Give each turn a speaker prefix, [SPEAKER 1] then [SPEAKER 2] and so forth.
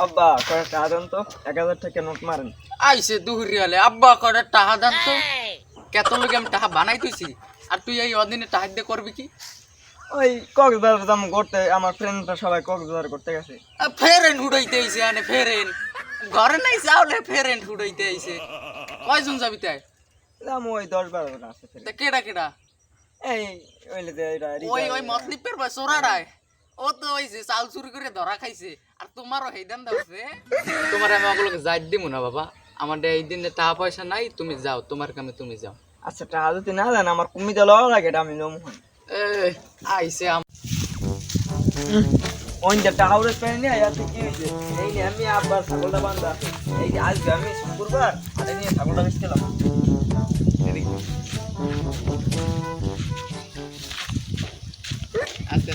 [SPEAKER 1] আব্বা কয়েক টাকা দেন তো 1000 টাকা নোট মারেন।
[SPEAKER 2] আইসে দুহুরি হলে আব্বা করে টাহা দেন তো কেত লোক আমি টাহা বানাই তুইছি আর তুই এই অদিনে টাহা দিয়ে করবি কি?
[SPEAKER 1] ওই কক্সবাজার যাম করতে, আমার ফ্রেন্ডরা সবাই কক্সবাজার করতে গেছে।
[SPEAKER 2] ফেরেন উড়াইতে আইছে আনে ফেরেন ঘরে নাই যাওলে ফেরেন উড়াইতে আইছে। কয়জন যাবি তাই?
[SPEAKER 1] যাম ওই 10-12 জন আছে।
[SPEAKER 2] তা কেডা কেডা?
[SPEAKER 1] এই ওইলে যে এটা
[SPEAKER 2] ওই ওই মতলিপের ভাই সোরাড়ায় ও তো ওই যে চাল চুরি করে ধরা খাইছে আর তোমারও হেদান দাওছে। তোমার আমি ওগুলোকে যাই দিব না বাবা, আমার এই দিনে টাকা পয়সা নাই, তুমি যাও তোমার কামে তুমি যাও।
[SPEAKER 1] আচ্ছা টাকা যদি না দেন আমার কুমিতে লওয়া লাগে, এটা আমি লম হন।
[SPEAKER 2] আইসে
[SPEAKER 1] ওই যে টাকা উড়ে পেয়ে নিয়ে আয়াতে কি হয়েছে, এই নিয়ে আমি আব্বার ছাগলটা বান্ধা আছে। এই যে আজকে আমি শুক্রবার আর এই নিয়ে ছাগলটা বেচছিলাম।
[SPEAKER 2] আচ্ছা